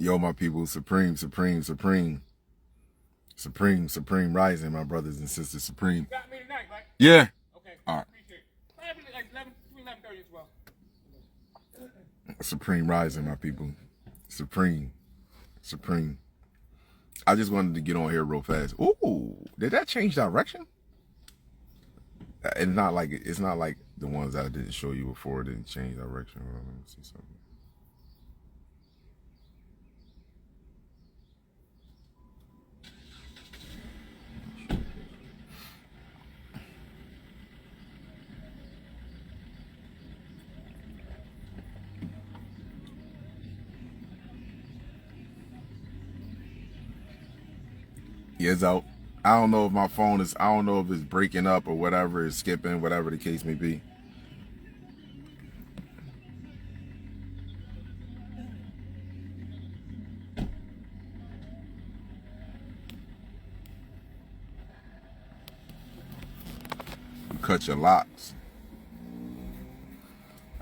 Yo, my people, supreme rising, my brothers and sisters, supreme. You got me tonight, right? Yeah. Okay. All right. Appreciate it. Like 11:30 as well. Supreme rising, my people. Supreme. I just wanted to get on here real fast. Ooh, did that change direction? It's not like the ones that I didn't show you before didn't change direction. Hold on, let me see something. Yeah, it's out. I don't know if my phone is, I don't know if it's breaking up or whatever, it's skipping, whatever the case may be. You cut your locks.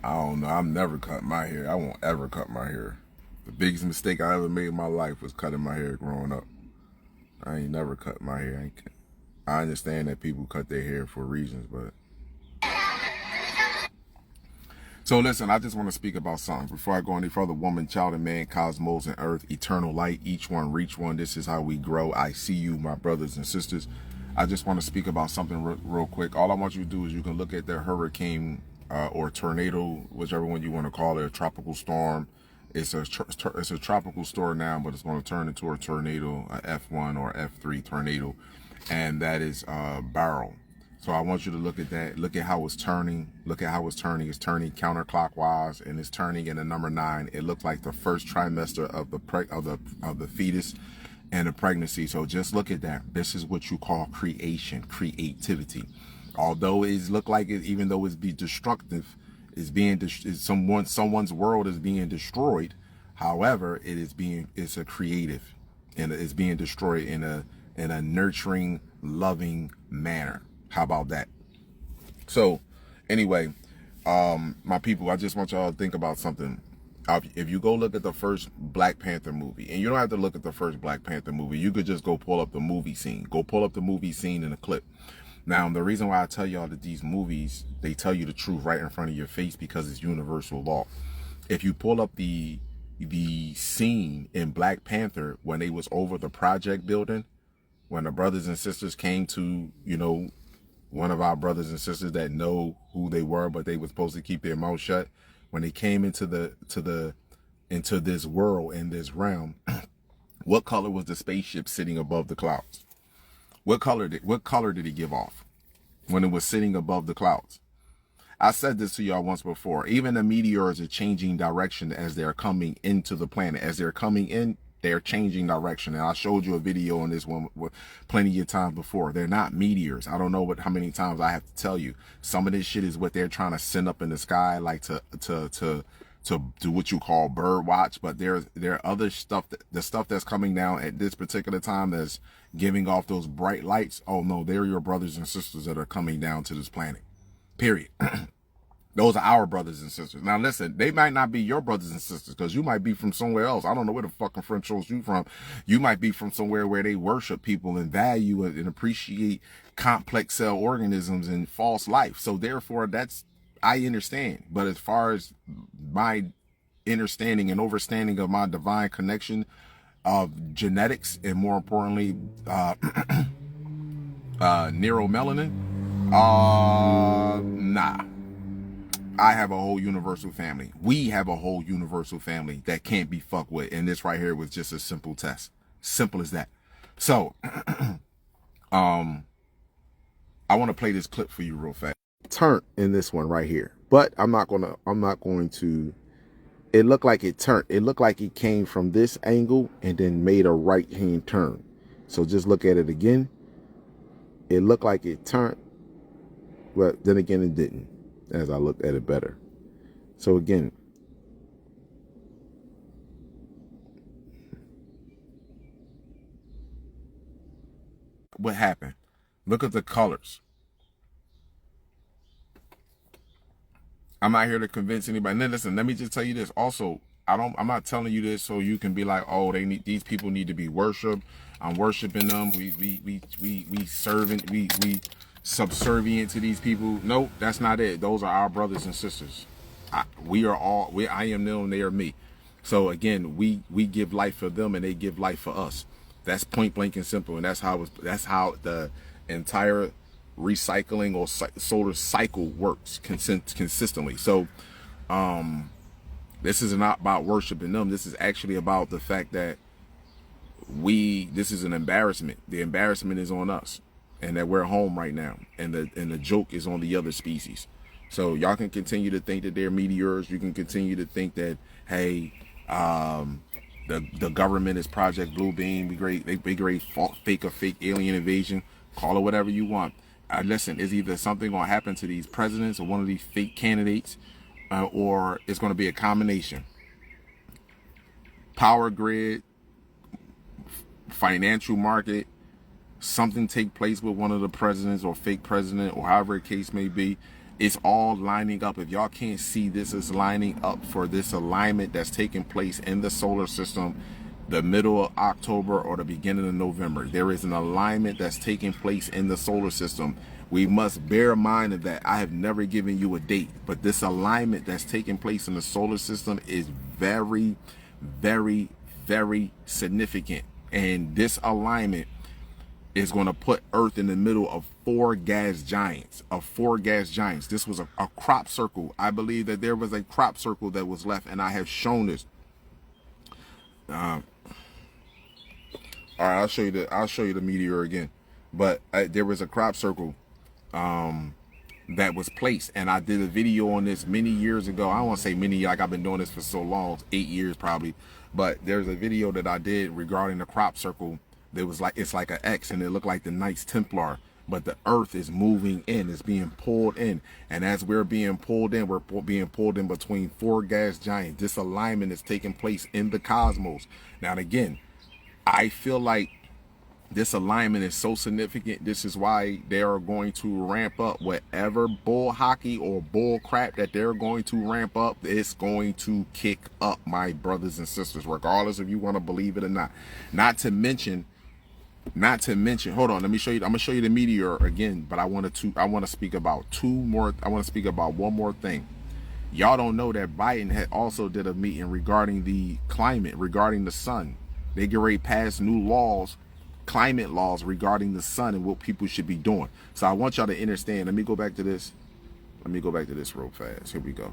I don't know. I've never cut my hair. I won't ever cut my hair. The biggest mistake I ever made in my life was cutting my hair growing up. I ain't never cut my hair. I understand that people cut their hair for reasons, but... So listen, I just want to speak about something. Before I go any further, woman, child, and man, cosmos and earth, eternal light, each one reach one. This is how we grow. I see you, my brothers and sisters. I just want to speak about something real quick. All I want you to do is you can look at the hurricane or tornado, whichever one you want to call it, a tropical storm. It's a tropical storm now, but it's going to turn into a tornado, a F1 or F3 tornado, and that is Barrel. So I want you to look at that. Look at how it's turning. Look at how it's turning. It's turning counterclockwise, and it's turning in the number 9. It looks like the first trimester of the fetus and the pregnancy. So just look at that. This is what you call creativity. Although it look like it, even though it's be destructive, someone's world is being destroyed. However, it's a creative, and it's being destroyed in a nurturing, loving manner. How about that? So anyway, my people, I just want y'all to think about something. If you go look at the first Black Panther movie, and you don't have to look at the first Black Panther movie, you could just go pull up the movie scene. Go pull up the movie scene in a clip. Now, the reason why I tell y'all that these movies, they tell you the truth right in front of your face because it's universal law. If you pull up the scene in Black Panther when they was over the project building, when the brothers and sisters came to, you know, one of our brothers and sisters that know who they were, but they were supposed to keep their mouth shut. When they came into this world, in this realm, what color was the spaceship sitting above the clouds? What color did it give off when it was sitting above the clouds? I said this to y'all once before. Even the meteors are changing direction as they're coming into the planet. As they're coming in, they're changing direction. And I showed you a video on this one plenty of times before. They're not meteors. I don't know how many times I have to tell you. Some of this shit is what they're trying to send up in the sky, like to do what you call bird watch. But there are other stuff, the stuff that's coming down at this particular time that's giving off those bright lights. Oh no, they're your brothers and sisters that are coming down to this planet. Period. Those are our brothers and sisters. Now listen, they might not be your brothers and sisters because you might be from somewhere else. I don't know where the fucking French chose you from. You might be from somewhere where they worship people and value and appreciate complex cell organisms and false life. So therefore, I understand. But as far as my understanding and overstanding of my divine connection of genetics and more importantly, neuromelanin, nah. I have a whole universal family. We have a whole universal family that can't be fucked with. And this right here was just a simple test. Simple as that. So, I want to play this clip for you real fast. Turn in this one right here. But I'm not going to, it looked like it turned. It looked like it came from this angle and then made a right hand turn. So just look at it again. It looked like it turned, but then again it didn't, as I looked at it better. So again, what happened? Look at the colors. I'm not here to convince anybody. And then listen, let me just tell you this. Also, I'm not telling you this so you can be like, oh, these people need to be worshiped. I'm worshiping them. We serving, we subservient to these people. Nope, that's not it. Those are our brothers and sisters. I am them, they are me. So again, we give life for them and they give life for us. That's point blank and simple. And that's how the entire recycling or solar cycle works consistently. So this is not about worshiping them. This is actually about the fact that this is an embarrassment. The embarrassment is on us, and that we're home right now, and the joke is on the other species. So y'all can continue to think that they're meteors. You can continue to think that, hey, the government is Project Blue Beam. Be great fake alien invasion. Call it whatever you want. Listen, is either something going to happen to these presidents or one of these fake candidates, or it's going to be a combination. Power grid, financial market, something take place with one of the presidents or fake president or however the case may be. It's all lining up. If y'all can't see, this is lining up for this alignment that's taking place in the solar system the middle of October or the beginning of November. There is an alignment that's taking place in the solar system. We must bear in mind of that. I have never given you a date, but this alignment that's taking place in the solar system is very, very, very significant. And this alignment is going to put Earth in the middle of four gas giants. This was a crop circle. I believe that there was a crop circle that was left, and I have shown this. All right, I'll show you the meteor again. But there was a crop circle that was placed, and I did a video on this many years ago. I don't want to say many, like I've been doing this for so long, 8 years probably. But there's a video that I did regarding the crop circle. There was it's like an X, and it looked like the Knights Templar. But the Earth is moving in, it's being pulled in, and as we're being pulled in, we're being pulled in between four gas giants. This alignment is taking place in the cosmos. Now, again, I feel like this alignment is so significant. This is why they are going to ramp up whatever bull hockey or bull crap that they're going to ramp up. It's going to kick up, my brothers and sisters, regardless if you want to believe it or not. Not to mention, hold on, let me show you. I'm gonna show you the meteor again, but I want to speak about one more thing. Y'all don't know that Biden had also did a meeting regarding the climate, regarding the sun. They get ready to pass new laws, climate laws regarding the sun and what people should be doing. So I want y'all to understand. Let me go back to this real fast. Here we go.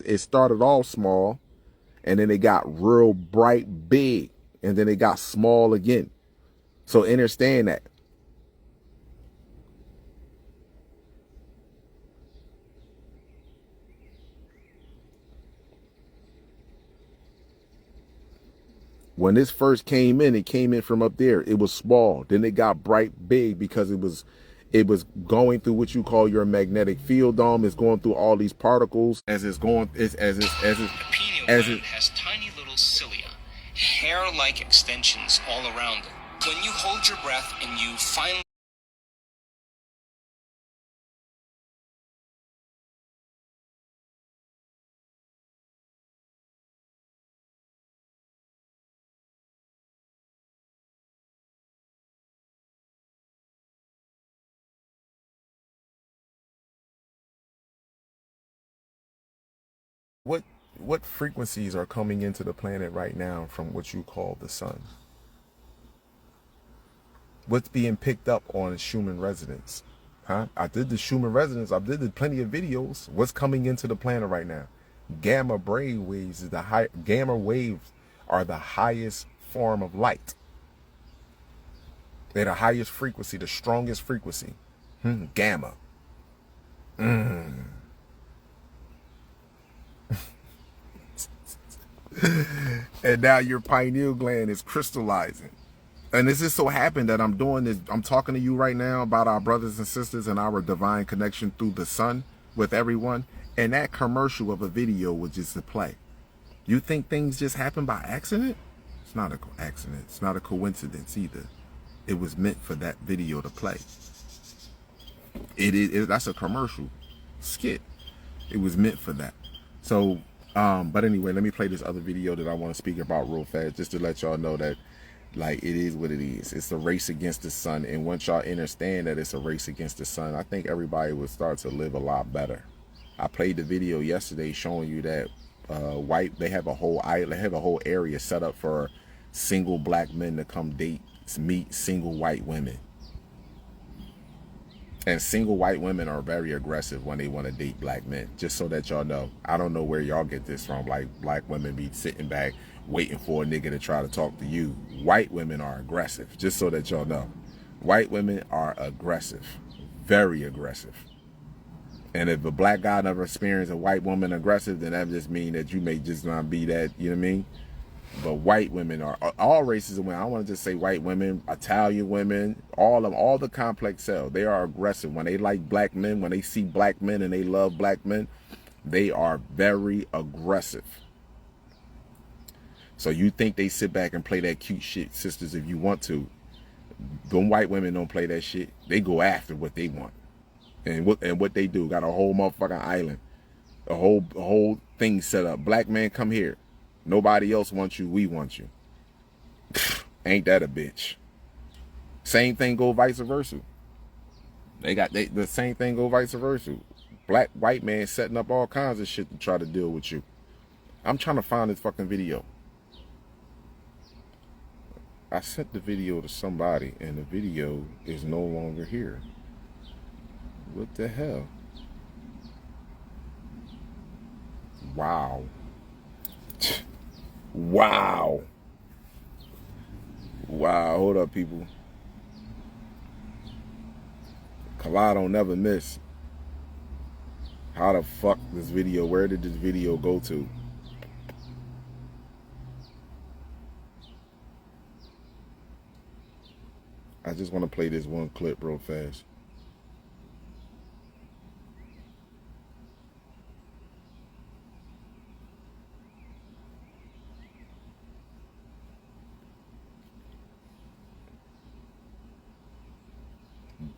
It started off small, and then it got real bright big, and then it got small again. So understand that. When this first came in, it came in from up there. It was small. Then it got bright big because it was going through what you call your magnetic field dome. It's going through all these particles as it has tiny little cilia, hair-like extensions all around it. When you hold your breath and you finally what frequencies are coming into the planet right now from what you call the sun? What's being picked up on Schumann resonance? Huh? I did the Schumann resonance. I did plenty of videos. What's coming into the planet right now? Gamma brain waves is gamma waves are the highest form of light. They're the highest frequency, the strongest frequency. Gamma. And now your pineal gland is crystallizing. And this just so happened that I'm doing this. I'm talking to you right now about our brothers and sisters and our divine connection through the sun with everyone. And that commercial of a video was just a play. You think things just happen by accident? It's not an accident. It's not a coincidence either. It was meant for that video to play. That's a commercial. skit. It was meant for that. So, but anyway, let me play this other video that I want to speak about real fast, just to let y'all know that, like, it is what it is. It's a race against the sun. And once y'all understand that it's a race against the sun, I think everybody would start to live a lot better. I played the video yesterday showing you that they have a whole area set up for single black men to come meet single white women. And single white women are very aggressive when they want to date black men, just so that y'all know. I don't know where y'all get this from. Like, black women be sitting back waiting for a nigga to try to talk to you. White women are aggressive, just so that y'all know. White women are aggressive, very aggressive. And if a black guy never experienced a white woman aggressive, then that just means that you may just not be that, you know what I mean? But white women are, all races of women, I don't want to just say white women, Italian women, all the complex cells, they are aggressive. When they like black men, when they see black men and they love black men, they are very aggressive. So you think they sit back and play that cute shit, sisters, if you want to. Them white women don't play that shit. They go after what they want. And what they do, got a whole motherfucking island, a whole thing set up. Black man, come here. Nobody else wants you, we want you. Ain't that a bitch? Same thing go vice versa. The same thing go vice versa. White man setting up all kinds of shit to try to deal with you. I'm trying to find this fucking video. I sent the video to somebody and the video is no longer here. What the hell? Wow. Wow. Wow. Hold up, people. Kala don't never miss. How the fuck this video? Where did this video go to? I just want to play this one clip real fast.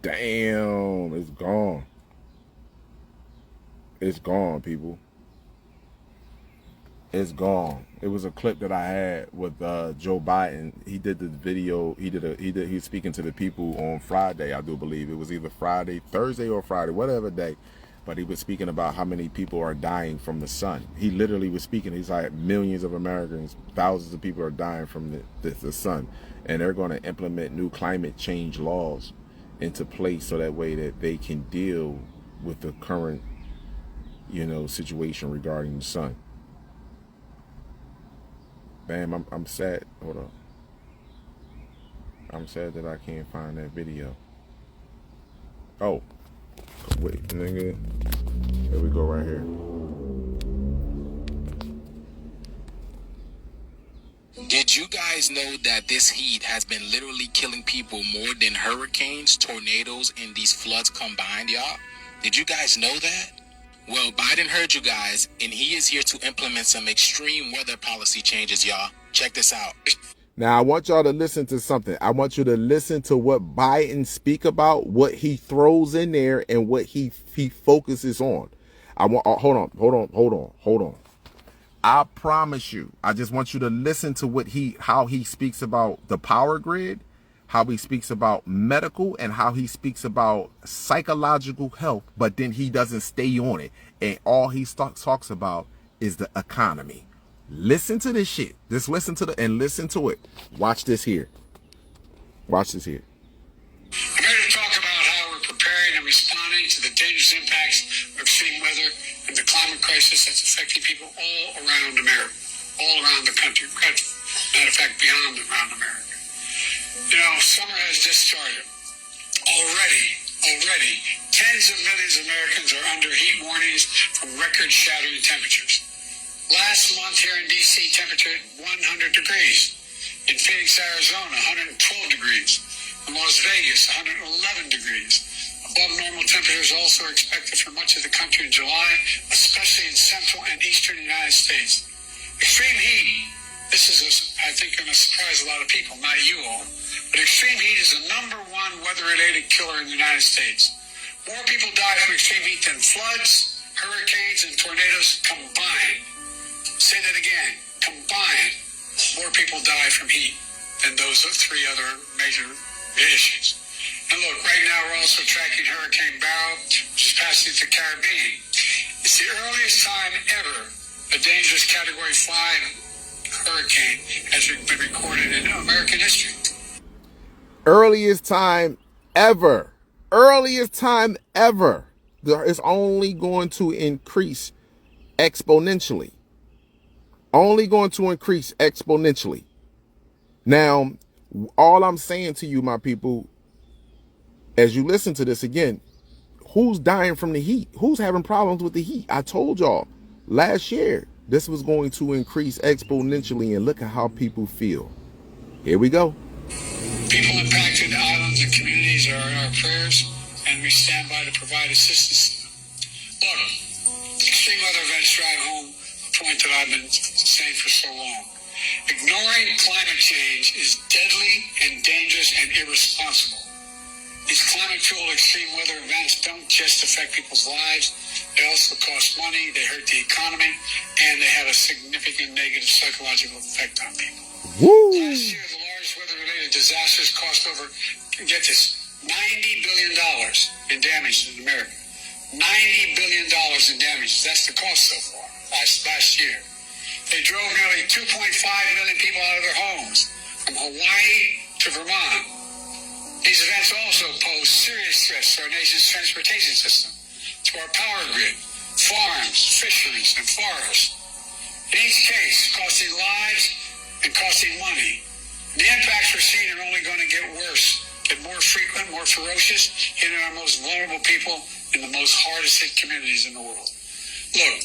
Damn, it's gone. It's gone, people. It's gone. It was a clip that I had with Joe Biden. He did the video. He was speaking to the people on Friday, I do believe. It was either Thursday or Friday, whatever day. But he was speaking about how many people are dying from the sun. He literally was speaking. He's like, millions of Americans, thousands of people are dying from the sun. And they're going to implement new climate change laws into place so that way that they can deal with the current, situation regarding the sun. Bam, I'm sad. Hold on. I'm sad that I can't find that video. Oh, wait, nigga. Here we go right here. Did you guys know that this heat has been literally killing people more than hurricanes, tornadoes, and these floods combined, y'all? Did you guys know that? Well, Biden heard you guys, and he is here to implement some extreme weather policy changes, y'all. Check this out. Now, I want y'all to listen to something. I want you to listen to what Biden speak about, what he throws in there, and what he focuses on. Hold on. I promise you, I just want you to listen to how he speaks about the power grid, how he speaks about medical, and how he speaks about psychological health, but then he doesn't stay on it. And all he talks about is the economy. Listen to this shit. Just listen to it. Watch this here. I'm here to talk about how we're preparing and responding to the dangerous impacts of extreme weather and the climate crisis that's affecting people all around America, all around the country. Matter of fact, beyond around America. Summer has just started. Already, tens of millions of Americans are under heat warnings from record-shattering temperatures. Last month here in D.C., temperature 100 degrees. In Phoenix, Arizona, 112 degrees. In Las Vegas, 111 degrees. Above normal temperatures also expected for much of the country in July, especially in central and eastern United States. Extreme heat, this is, I think, going to surprise a lot of people, not you all, but extreme heat is the #1 weather-related killer in the United States. More people die from extreme heat than floods, hurricanes, and tornadoes combined. Say that again. Combined, more people die from heat than those three other major issues. And look, right now we're also tracking Hurricane Barrow, which is passing through the Caribbean. It's the earliest time ever a dangerous Category 5 hurricane has been recorded in American history. Earliest time ever. Earliest time ever. It's only going to increase exponentially. Only going to increase exponentially. Now, all I'm saying to you, my people, as you listen to this again, who's dying from the heat? Who's having problems with the heat? I told y'all last year this was going to increase exponentially, and look at how people feel. Here we go. People impacted islands and communities are in our prayers, and we stand by to provide assistance. Look, extreme weather events drive home a point that I've been saying for so long. Ignoring climate change is deadly and dangerous and irresponsible. These climate-fueled extreme weather events don't just affect people's lives, they also cost money, they hurt the economy, and they have a significant negative psychological effect on people. Woo! Last year, the largest weather-related disasters cost over, get this, $90 billion in damage in America. $90 billion in damage. That's the cost so far, last year. They drove nearly 2.5 million people out of their homes, from Hawaii to Vermont. These events also pose serious threats to our nation's transportation system, to our power grid, farms, fisheries, and forests. In each case, costing lives and costing money. The impacts we're seeing are only going to get worse, get more frequent, more ferocious, hitting our most vulnerable people in the most hardest hit communities in the world. Look.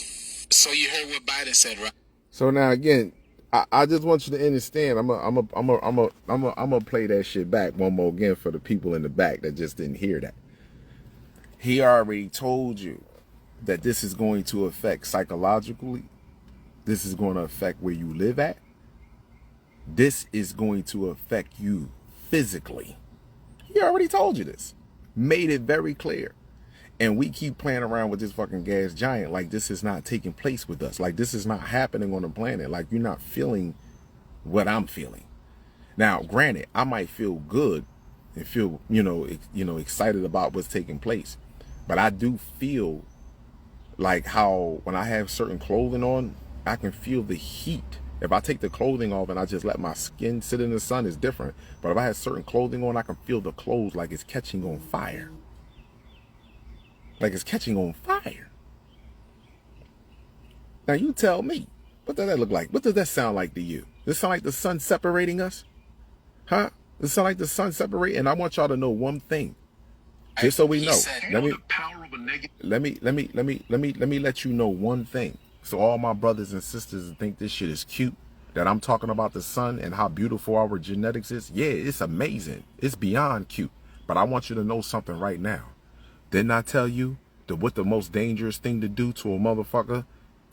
So you heard what Biden said, right? So now again, I just want you to understand. I'm gonna play that shit back one more again for the people in the back that just didn't hear that. He already told you that this is going to affect psychologically. This is going to affect where you live at. This is going to affect you physically. He already told you this. Made it very clear. And we keep playing around with this fucking gas giant like this is not taking place with us. Like this is not happening on the planet. Like you're not feeling what I'm feeling. Now, granted, I might feel good and feel, excited about what's taking place. But I do feel like how when I have certain clothing on, I can feel the heat. If I take the clothing off and I just let my skin sit in the sun, it's different. But if I have certain clothing on, I can feel the clothes like it's catching on fire. Like it's catching on fire. Now you tell me, what does that look like? What does that sound like to you? Does it sound like the sun separating us? Huh? Does it sound like the sun separating? And I want y'all to know one thing. Just so we know. Let me let you know one thing. So all my brothers and sisters think this shit is cute, that I'm talking about the sun and how beautiful our genetics is. Yeah, it's amazing. It's beyond cute. But I want you to know something right now. Didn't I tell you what the most dangerous thing to do to a motherfucker?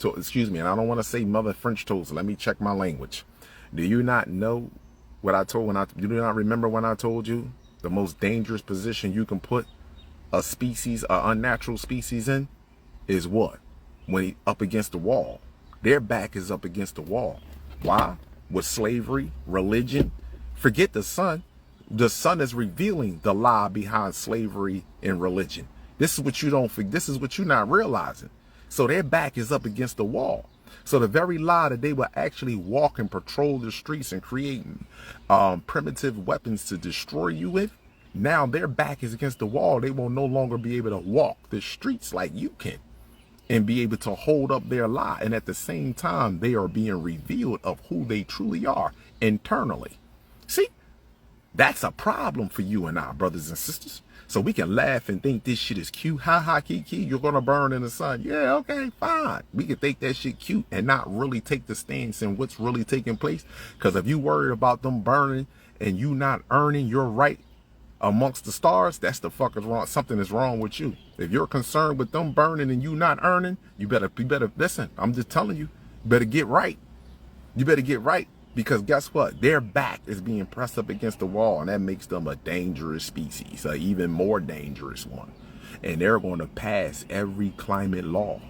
And I don't want to say mother French toast. Let me check my language. Do you not know what I told you do not remember when I told you the most dangerous position you can put a species, an unnatural species in is what? When he up against the wall. Their back is up against the wall. Why? With slavery, religion. Forget the sun. The sun is revealing the lie behind slavery and religion. This is what you don't think. This is what you're not realizing. So their back is up against the wall. So the very lie that they will actually walk and patrol the streets and create primitive weapons to destroy you with, now their back is against the wall. They will no longer be able to walk the streets like you can and be able to hold up their lie. And at the same time, they are being revealed of who they truly are internally. See? That's a problem for you and I, brothers and sisters. So we can laugh and think this shit is cute. Ha ha, kiki, you're going to burn in the sun. Yeah, okay, fine. We can think that shit cute and not really take the stance in what's really taking place. Because if you worried about them burning and you not earning your right amongst the stars, that's the fuck is wrong. Something is wrong with you. If you're concerned with them burning and you not earning, you better listen. I'm just telling you, better get right. You better get right. Because guess what? Their back is being pressed up against the wall, and that makes them a dangerous species, an even more dangerous one. And they're going to pass every climate law.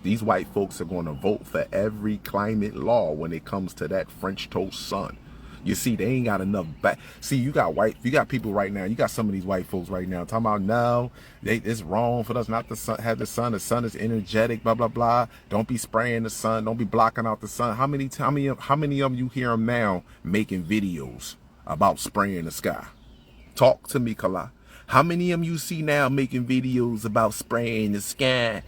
These white folks are going to vote for every climate law when it comes to that French toast sun. You see, they ain't got enough back. See, you got people right now. You got some of these white folks right now talking about, no, it's wrong for us not to have the sun. The sun is energetic, blah, blah, blah. Don't be spraying the sun. Don't be blocking out the sun. How many of you hear them now making videos about spraying the sky? Talk to me, Kala. How many of you see now making videos about spraying the sky?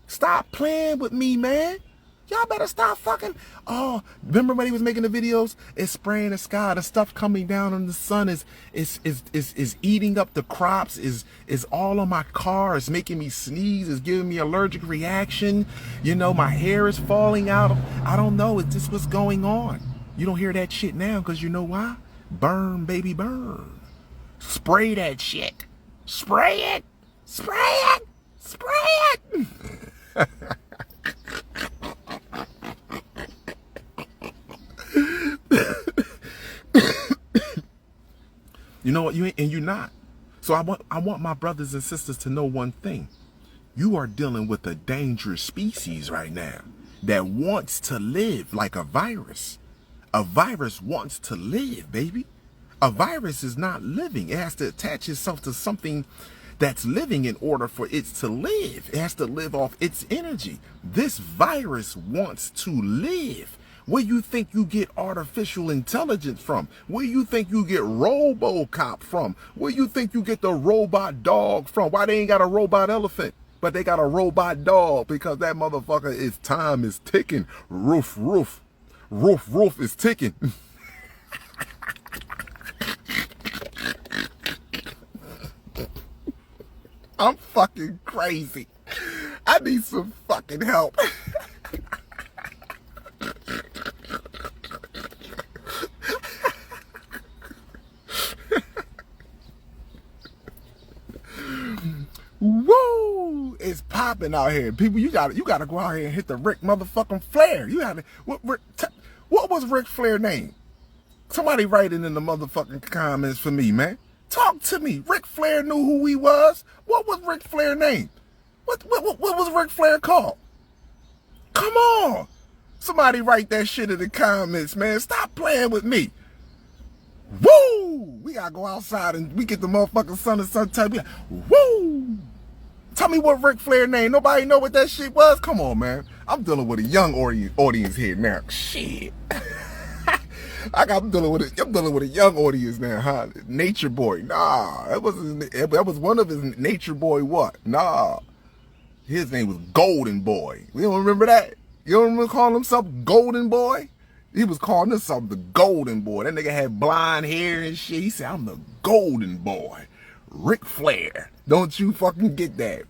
Stop playing with me, man. Y'all better stop fucking. Oh, remember when he was making the videos? It's spraying the sky. The stuff coming down on the sun is eating up the crops. Is all on my car. It's making me sneeze. It's giving me allergic reaction. You know, my hair is falling out. I don't know. It's just what's going on. You don't hear that shit now because you know why? Burn, baby, burn. Spray that shit. Spray it. Spray it. Spray it. You know what? You're not. So I want my brothers and sisters to know one thing. You are dealing with a dangerous species right now that wants to live like a virus. A virus wants to live, baby. A virus is not living. It has to attach itself to something that's living in order for it to live. It has to live off its energy. This virus wants to live. Where you think you get artificial intelligence from? Where you think you get RoboCop from? Where you think you get the robot dog from? Why they ain't got a robot elephant, but they got a robot dog? Because that motherfucker, time is ticking. Roof is ticking. I'm fucking crazy. I need some fucking help. Woo! It's popping out here, people. You gotta go out here and hit the Ric motherfucking Flair. You gotta. What was Ric Flair's name? Somebody write it in the motherfucking comments for me, man. Talk to me. Ric Flair knew who he was. What was Ric Flair's name? What was Ric Flair called? Come on. Somebody write that shit in the comments, man. Stop playing with me. Woo! We gotta go outside and we get the motherfucking sun and sunshine. Woo! Tell me what Ric Flair name. Nobody know what that shit was? Come on, man. I'm dealing with a young audience here now. Shit. I'm dealing with a young audience now, huh? Nature Boy. Nah. That was one of his Nature Boy what? Nah. His name was Golden Boy. We don't remember that? You don't remember calling himself Golden Boy? He was calling himself the Golden Boy. That nigga had blonde hair and shit. He said, I'm the Golden Boy. Ric Flair. Don't you fucking get that.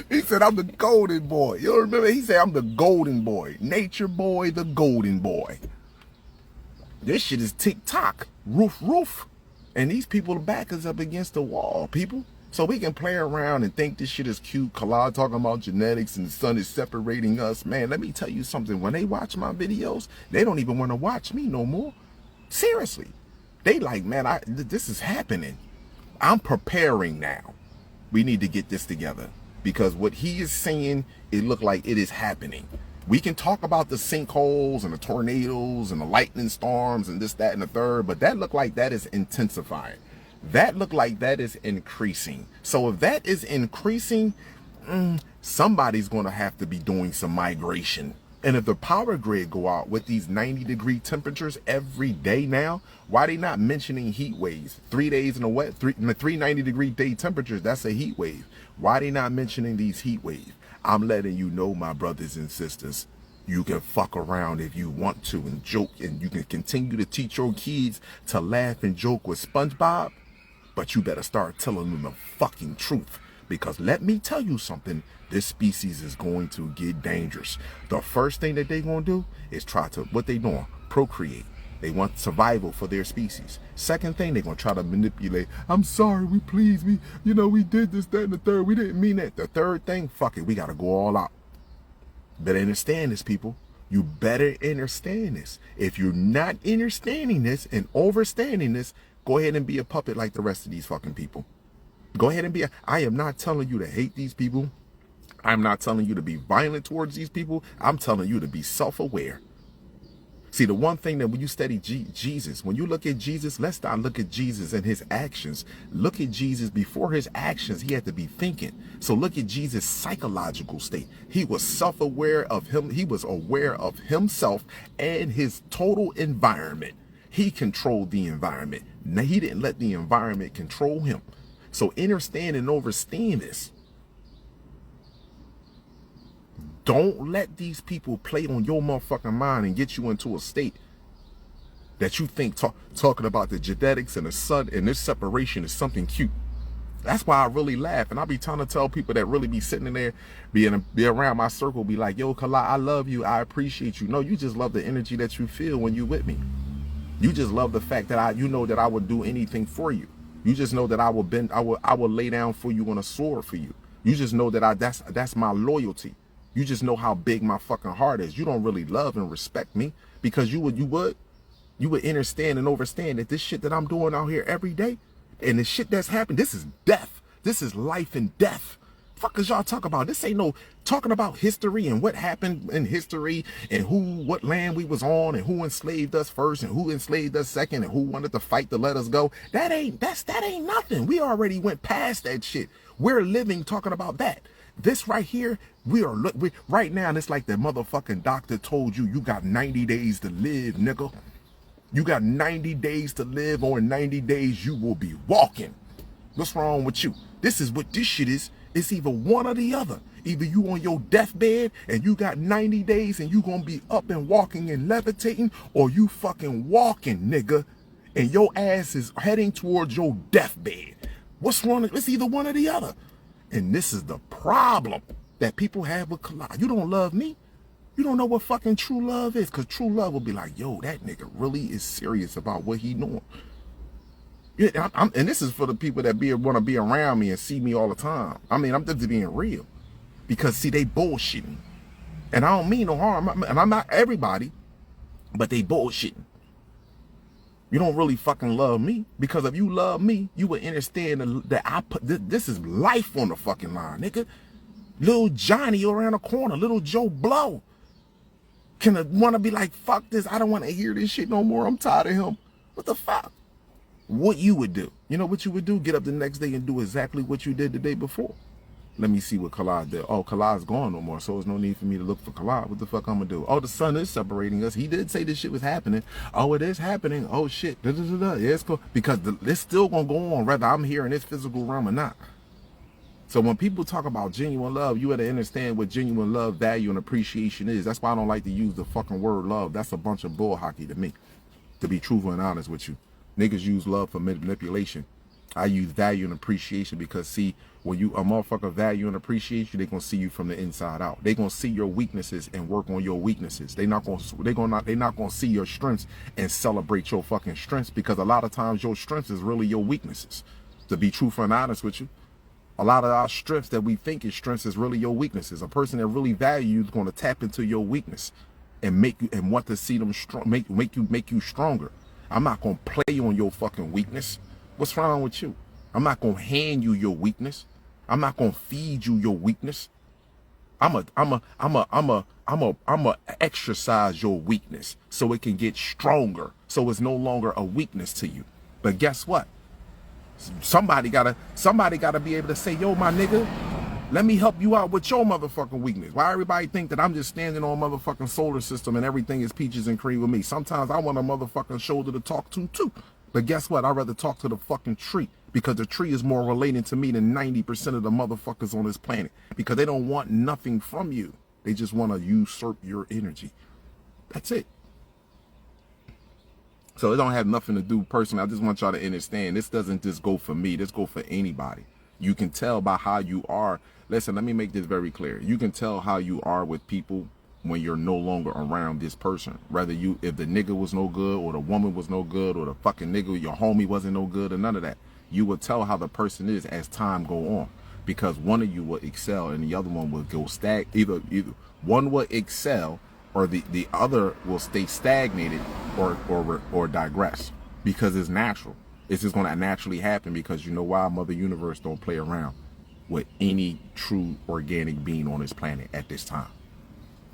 He said, I'm the Golden Boy. You don't remember? He said, I'm the Golden Boy. Nature Boy, the Golden Boy. This shit is TikTok. Roof. And these people back us up against the wall, people. So we can play around and think this shit is cute. Khalad talking about genetics and the sun is separating us. Man, let me tell you something. When they watch my videos, they don't even want to watch me no more. Seriously. They like, man, this is happening. I'm preparing now. We need to get this together. Because what he is saying, it look like it is happening. We can talk about the sinkholes and the tornadoes and the lightning storms and this, that, and the third, but that look like that is intensifying. That look like that is increasing. So if that is increasing, somebody's going to have to be doing some migration. And if the power grid go out with these 90-degree temperatures every day now, why they not mentioning heat waves? 3 days in a wet, three 90-degree day temperatures, that's a heat wave. Why they not mentioning these heat waves? I'm letting you know, my brothers and sisters, you can fuck around if you want to and joke, and you can continue to teach your kids to laugh and joke with SpongeBob, but you better start telling them the fucking truth. Because let me tell you something, this species is going to get dangerous. The first thing that they gonna do is try to, what they doing? Procreate. They want survival for their species. Second thing, they're gonna try to manipulate. I'm sorry, we did this, that, and the third. We didn't mean that. The third thing, fuck it, we gotta go all out. Better understand this, people. You better understand this. If you're not understanding this and overstanding this, go ahead and be a puppet like the rest of these fucking people. Go ahead and be I am not telling you to hate these people. I'm not telling you to be violent towards these people. I'm telling you to be self-aware. See, the one thing that when you study Jesus, when you look at Jesus, let's not look at Jesus and his actions. Look at Jesus before his actions. He had to be thinking. So look at Jesus' psychological state. He was self-aware of him. He was aware of himself and his total environment. He controlled the environment. Now, he didn't let the environment control him. So understand and understand this. Don't let these people play on your motherfucking mind and get you into a state that you think talking about the genetics and the sun and this separation is something cute. That's why I really laugh. And I be trying to tell people that really be sitting in there, be around my circle, be like, yo, Kala, I love you. I appreciate you. No, you just love the energy that you feel when you with me. You just love the fact that you know that I would do anything for you. You just know that I will lay down for you on a sword for you. You just know that that's my loyalty. You just know how big my fucking heart is. You don't really love and respect me because you would understand and overstand that this shit that I'm doing out here every day and the shit that's happened, this is death. This is life and death. Fuck is y'all talk about? This ain't no talking about history and what happened in history and what land we was on and who enslaved us first and who enslaved us second and who wanted to fight to let us go. That ain't nothing. We already went past that shit. We're living talking about that. This right here, we right now, it's like the motherfucking doctor told you, you got 90 days to live, nigga. You got 90 days to live, or in 90 days you will be walking. What's wrong with you? This is what this shit is. It's either one or the other. Either you on your deathbed and you got 90 days and you gonna be up and walking and levitating, or you fucking walking, nigga, and your ass is heading towards your deathbed. What's wrong? It's either one or the other. And this is the problem that people have with Kalai. You don't love me. You don't know what fucking true love is, because true love will be like, yo, that nigga really is serious about what he doing. Yeah, and this is for the people that want to be around me and see me all the time. I mean, I'm just being real. Because, see, they bullshitting. And I don't mean no harm. And I'm not everybody, but they bullshitting. You don't really fucking love me, because if you love me, you would understand that I put this is life on the fucking line, nigga. Little Johnny around the corner, little Joe Blow can want to be like, fuck this, I don't want to hear this shit no more, I'm tired of him. What the fuck? What you would do? You know what you would do? Get up the next day and do exactly what you did the day before. Let me see what Kalai did. Oh, Kalai's gone no more, so there's no need for me to look for Kalai. What the fuck I'm gonna do? Oh, the sun is separating us. He did say this shit was happening. Oh, it is happening. Oh, shit. Yeah, it's cool. Because it's still gonna go on, whether I'm here in this physical realm or not. So when people talk about genuine love, you gotta understand what genuine love, value, and appreciation is. That's why I don't like to use the fucking word love. That's a bunch of bull hockey to me, to be truthful and honest with you. Niggas use love for manipulation. I use value and appreciation because, see, when you a motherfucker value and appreciate you, they gonna see you from the inside out. They gonna see your weaknesses and work on your weaknesses. They not gonna see your strengths and celebrate your fucking strengths, because a lot of times your strengths is really your weaknesses. To be truthful and honest with you, a lot of our strengths that we think is strengths is really your weaknesses. A person that really values you is gonna tap into your weakness and make you and want to see them strong, make you stronger. I'm not gonna play on your fucking weakness. What's wrong with you? I'm not gonna hand you your weakness. I'm not gonna feed you your weakness. I'm a exercise your weakness so it can get stronger, so it's no longer a weakness to you. But guess what? Somebody gotta be able to say, yo, my nigga, let me help you out with your motherfucking weakness. Why everybody think that I'm just standing on motherfucking solar system and everything is peaches and cream with me? Sometimes I want a motherfucking shoulder to talk to too. But guess what? I'd rather talk to the fucking tree, because the tree is more relating to me than 90% of the motherfuckers on this planet, because they don't want nothing from you. They just want to usurp your energy. That's it. So it don't have nothing to do personally. I just want y'all to understand, this doesn't just go for me. This go for anybody. You can tell by how you are. Listen, let me make this very clear. You can tell how you are with people when you're no longer around this person. Whether if the nigga was no good, or the woman was no good, or the fucking nigga, your homie wasn't no good, or none of that. You will tell how the person is as time go on, because one of you will excel and the other one will go Either one will excel or the other will stay stagnated or digress, because it's natural. It's just going to naturally happen, because you know why? Mother Universe don't play around with any true organic being on this planet at this time.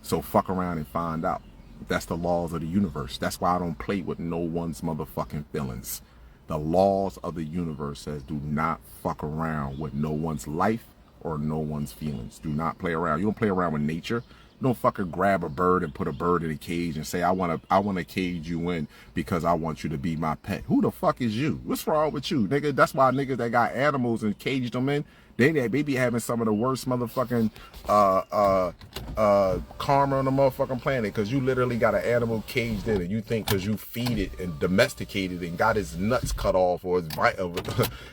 So fuck around and find out. That's the laws of the universe. That's why I don't play with no one's motherfucking feelings. The laws of the universe says do not fuck around with no one's life or no one's feelings. Do not play around. You don't play around with nature. You don't fucking grab a bird and put a bird in a cage and say, I want to cage you in because I want you to be my pet. Who the fuck is you? What's wrong with you, nigga? That's why niggas that got animals and caged them in, they be having some of the worst motherfucking karma on the motherfucking planet, because you literally got an animal caged in, and you think because you feed it and domesticate it and got its nuts cut off, or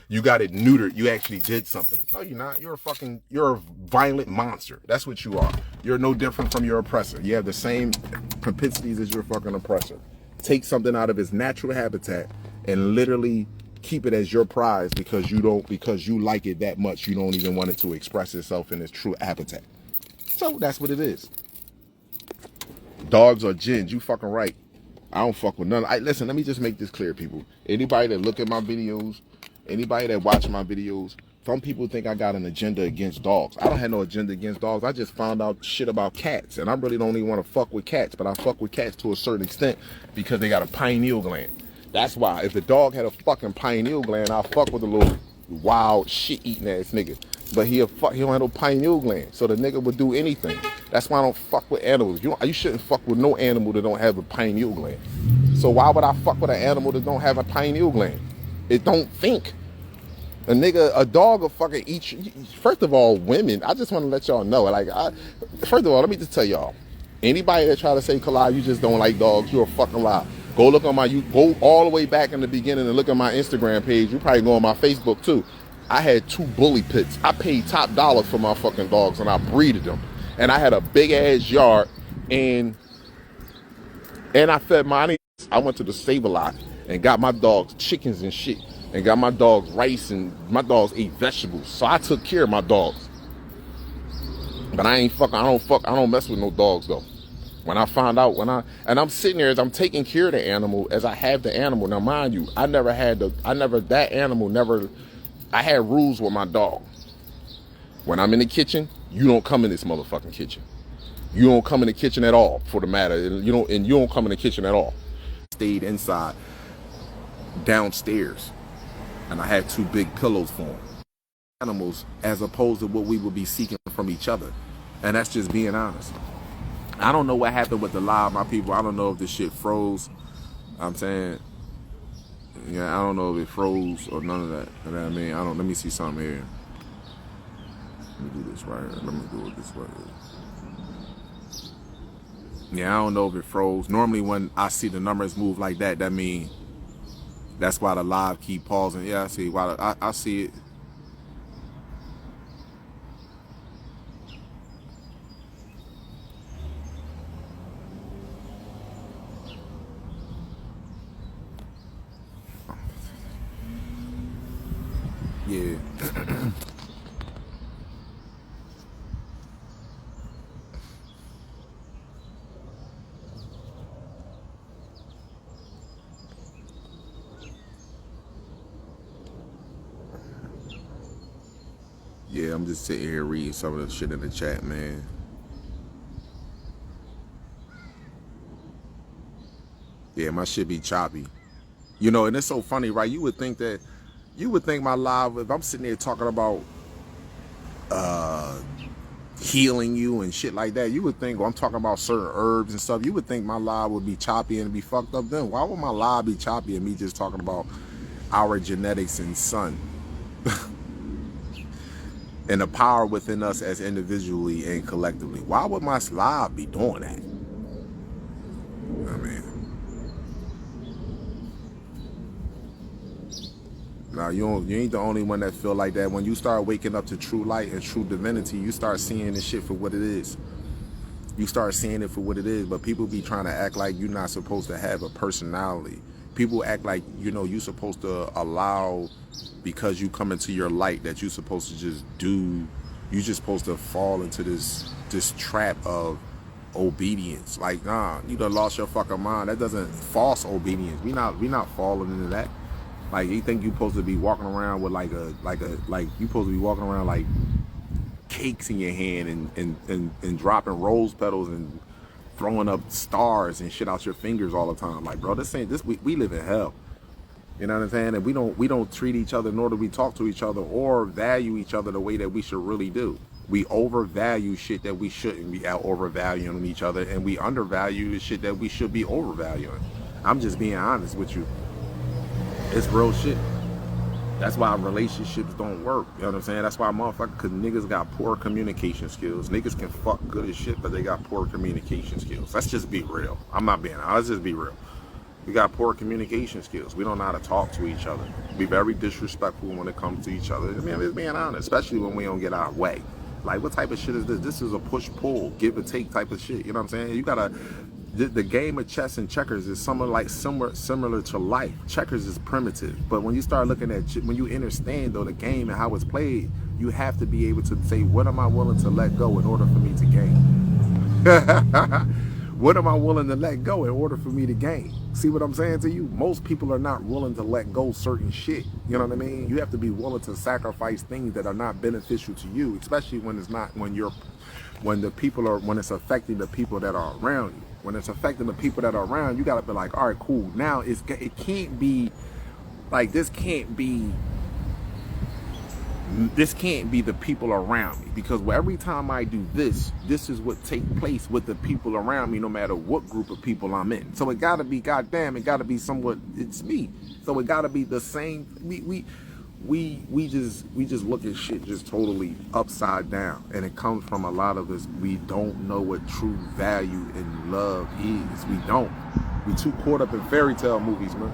you got it neutered, you actually did something. No, you're not. You're a violent monster. That's what you are. You're no different from your oppressor. You have the same propensities as your fucking oppressor. Take something out of its natural habitat and literally keep it as your prize, because you like it that much, you don't even want it to express itself in its true habitat. So that's what it is. Dogs are jinns. You fucking right. I don't fuck with none. Listen, let me just make this clear, people. Anybody that look at my videos, anybody that watch my videos, some people think I got an agenda against dogs. I don't have no agenda against dogs. I just found out shit about cats, and I really don't even want to fuck with cats, but I fuck with cats to a certain extent because they got a pineal gland. That's why. If the dog had a fucking pineal gland, I'll fuck with a little wild shit-eating ass nigga. But he don't have no pineal gland, so the nigga would do anything. That's why I don't fuck with animals. You shouldn't fuck with no animal that don't have a pineal gland. So why would I fuck with an animal that don't have a pineal gland? It don't think. A dog will fucking eat you. First of all, women, I just want to let y'all know. First of all, let me just tell y'all. Anybody that try to say, Kalai, you just don't like dogs, you're a fucking lie. Go look on go all the way back in the beginning and look at my Instagram page. You probably go on my Facebook too. I had 2 bully pits. I paid top dollar for my fucking dogs, and I breeded them. And I had a big ass yard, and I fed mine. I went to the stable lot and got my dogs chickens and shit, and got my dogs rice, and my dogs ate vegetables. So I took care of my dogs. But I don't mess with no dogs though. When I found out, I'm sitting there as I'm taking care of the animal, as I have the animal. Now, mind you, I had rules with my dog. When I'm in the kitchen, you don't come in this motherfucking kitchen. You don't come in the kitchen at all, for the matter. You don't come in the kitchen at all. Stayed inside, downstairs, and I had 2 big pillows for them. Animals, as opposed to what we would be seeking from each other. And that's just being honest. I don't know what happened with the live, my people. I don't know if this shit froze. I'm saying, yeah, I don't know if it froze or none of that. You know what I mean? Let me see something here. Let me do this right here. Let me do it this way. Yeah, I don't know if it froze. Normally when I see the numbers move like that, that means that's why the live keep pausing. Yeah, I see. I see it. Yeah. Yeah, I'm just sitting here reading some of the shit in the chat, man. Yeah, my shit be choppy. You know, and it's so funny, right? You would think my live, if I'm sitting there talking about healing you and shit like that, you would think, I'm talking about certain herbs and stuff, you would think my live would be choppy and be fucked up then. Why would my live be choppy and me just talking about our genetics and sun? And the power within us as individually and collectively? Why would my live be doing that? I mean, now you ain't the only one that feel like that. When you start waking up to true light and true divinity, you start seeing this shit for what it is. You start seeing it for what it is. But people be trying to act like you're not supposed to have a personality. People act like, you're supposed to allow, because you come into your light, that you're supposed to just do, you're just supposed to fall into this trap of obedience. Like, nah, you done lost your fucking mind. That doesn't false obedience. We not falling into that. Like, you think you supposed to be walking around with like you supposed to be walking around like cakes in your hand and dropping rose petals and throwing up stars and shit out your fingers all the time. Like, bro, this ain't this. We live in hell. You know what I'm saying? And we don't treat each other, nor do we talk to each other or value each other the way that we should really do. We overvalue shit that we shouldn't be out overvaluing each other, and we undervalue the shit that we should be overvaluing. I'm just being honest with you. It's real shit. That's why relationships don't work. You know what I'm saying? That's why cause niggas got poor communication skills. Niggas can fuck good as shit, but they got poor communication skills. Let's just be real. I'm not being honest. Let's just be real. We got poor communication skills. We don't know how to talk to each other. We very disrespectful when it comes to each other. I mean, just being honest, especially when we don't get our way. Like, what type of shit is this? This is a push-pull, give-or-take type of shit. You know what I'm saying? You gotta, the game of chess and checkers is similar to life. Checkers is primitive, but when you start looking at, when you understand though the game and how it's played, you have to be able to say, what am I willing to let go in order for me to gain? What am I willing to let go in order for me to gain? See what I'm saying to you? Most people are not willing to let go certain shit. You know what I mean? You have to be willing to sacrifice things that are not beneficial to you, especially when it's not, when it's affecting the people that are around you. When it's affecting the people that are around, you gotta be like, all right, cool. Now it can't be like, this can't be the people around me, because every time I do this is what takes place with the people around me, no matter what group of people I'm in. So it gotta be, goddamn, it gotta be somewhat, it's me. So it gotta be the same. We just look at shit just totally upside down, and it comes from a lot of us. We don't know what true value and love is. We don't. We too caught up in fairy tale movies, man.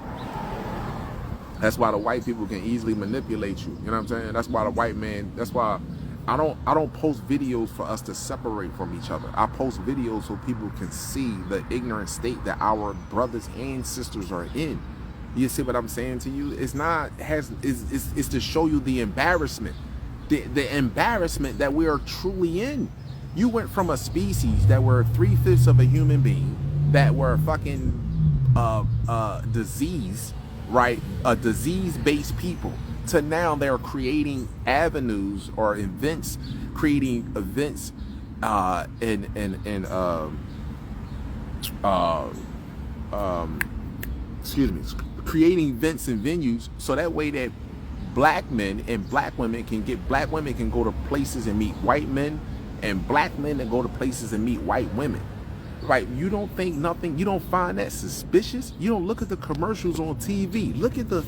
That's why the white people can easily manipulate you. You know what I'm saying? That's why the white man, that's why I don't post videos for us to separate from each other. I post videos so people can see the ignorant state that our brothers and sisters are in. You see what I'm saying to you? It's to show you the embarrassment. The embarrassment that we are truly in. You went from a species that were 3/5 of a human being, that were fucking disease, right? A disease-based people, to now they're creating avenues or events, creating events creating events and venues, so that way that black men and black women can go to places and meet white men, and black men that go to places and meet white women. Right? You don't think nothing, you don't find that suspicious? You don't look at the commercials on TV. Look at the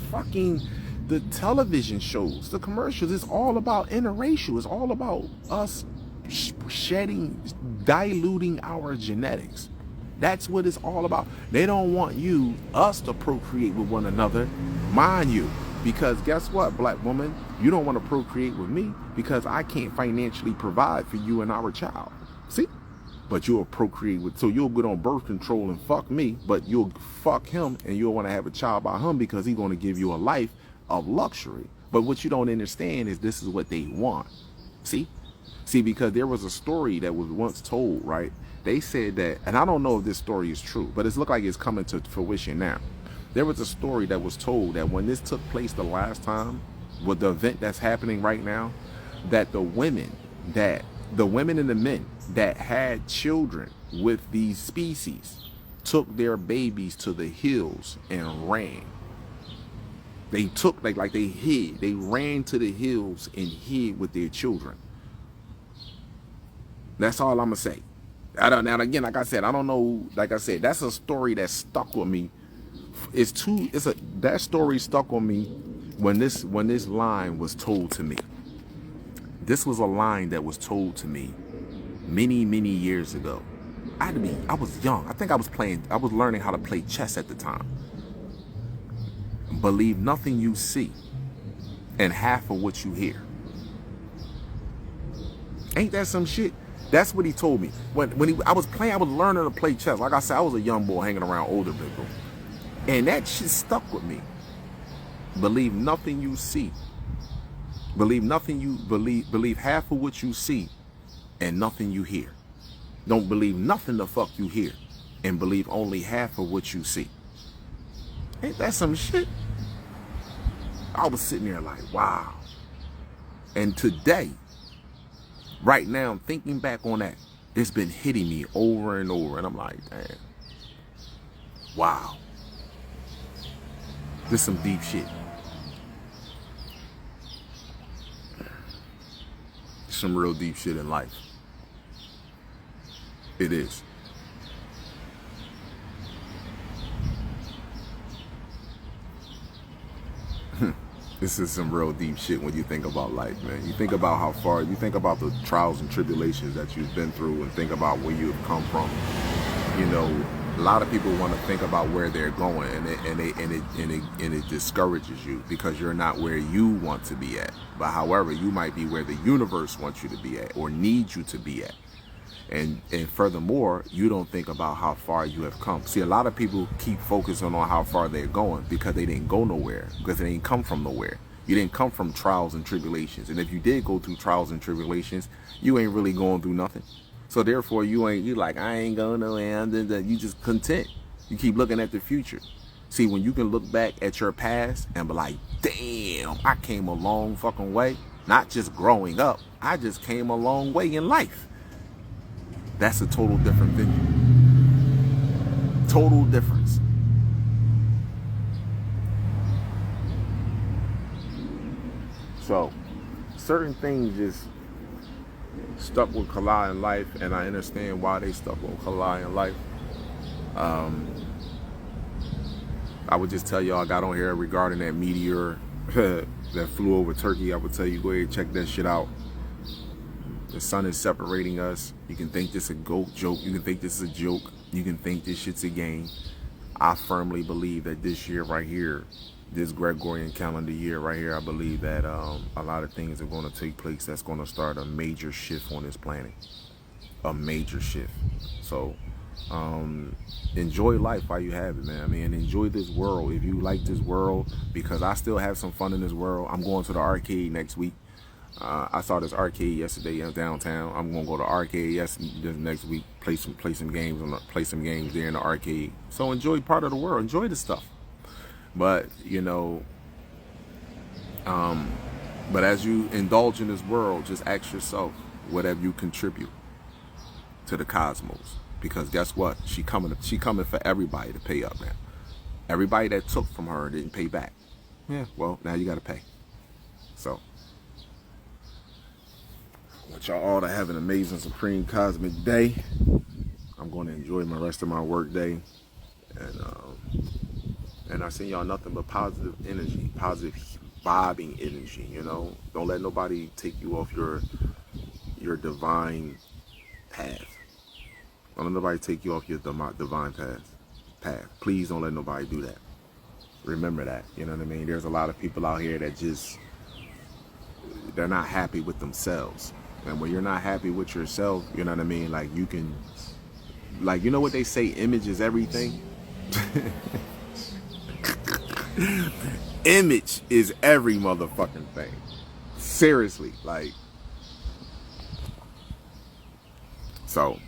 television shows, the commercials. It's all about interracial. It's all about us diluting our genetics. That's what it's all about. They don't want us to procreate with one another, mind you, because guess what, black woman? You don't want to procreate with me because I can't financially provide for you and our child. See? But you'll procreate with, so you'll get on birth control and fuck me, but you'll fuck him and you'll want to have a child by him because he's going to give you a life of luxury. But what you don't understand is this is what they want. See, because there was a story that was once told, right? They said that, and I don't know if this story is true, but it's looked like it's coming to fruition now. There was a story that was told that when this took place the last time, with the event that's happening right now, that the women and the men that had children with these species took their babies to the hills and ran. They took, they hid. They ran to the hills and hid with their children. That's all I'm gonna say. Now again, like I said, I don't know. Like I said, that's a story that stuck with me. That story stuck on me when this line was told to me. This was a line that was told to me many, many years ago. I was young. I think I was learning how to play chess at the time. Believe nothing you see and half of what you hear. Ain't that some shit? That's what he told me. I was learning to play chess. Like I said, I was a young boy hanging around older people. And that shit stuck with me. Believe nothing you see. Believe half of what you see and nothing you hear. Don't believe nothing the fuck you hear, and believe only half of what you see. Ain't that some shit? I was sitting there like, wow. And today, right now, thinking back on that, it's been hitting me over and over, and I'm like, damn, wow. This is some deep shit. Some real deep shit in life. It is. This is some real deep shit when you think about life, man. You think about how far, you think about the trials and tribulations that you've been through, and think about where you've come from. You know, a lot of people want to think about where they're going, and it discourages you because you're not where you want to be at. But however, you might be where the universe wants you to be at, or needs you to be at. And furthermore, you don't think about how far you have come. See, a lot of people keep focusing on how far they're going because they didn't go nowhere, because they didn't come from nowhere. You didn't come from trials and tribulations. And if you did go through trials and tribulations, you ain't really going through nothing. So therefore, you like, I ain't going nowhere. You just content. You keep looking at the future. See, when you can look back at your past and be like, damn, I came a long fucking way. Not just growing up. I just came a long way in life. That's a total different thing. Total difference. So, certain things just stuck with Kalai in life, and I understand why they stuck with Kalai in life. I would just tell y'all I got on here regarding that meteor that flew over Turkey. I would tell you, go ahead and check that shit out. The sun is separating us. You can think this is a joke. You can think this is a joke. You can think this shit's a game. I firmly believe that this year right here, this Gregorian calendar year right here, I believe that a lot of things are going to take place that's going to start a major shift on this planet. A major shift. So enjoy life while you have it, man. I mean, enjoy this world. If you like this world, because I still have some fun in this world. I'm going to the arcade next week. I saw this arcade yesterday in downtown. I'm gonna go to arcade this next week, play some games there in the arcade. So enjoy part of the world, enjoy the stuff. But you know, but as you indulge in this world, just ask yourself, what have you contribute to the cosmos? Because guess what? She coming for everybody to pay up, man. Everybody that took from her didn't pay back. Yeah, well, now you got to pay. So. I want y'all all to have an amazing, supreme, cosmic day. I'm going to enjoy my rest of my work day. And I send y'all nothing but positive energy, positive vibing energy, you know. Don't let nobody take you off your divine path. Don't let nobody take you off your divine path. Please don't let nobody do that. Remember that, you know what I mean? There's a lot of people out here that they're not happy with themselves. And when you're not happy with yourself, you know what I mean? Like you can, like, you know what they say, image is everything? Image is every motherfucking thing. Seriously, like. So,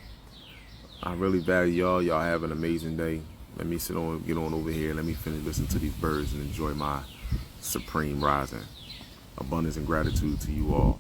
I really value y'all. Y'all have an amazing day. Let me get on over here. Let me finish listening to these birds and enjoy my supreme rising. Abundance and gratitude to you all.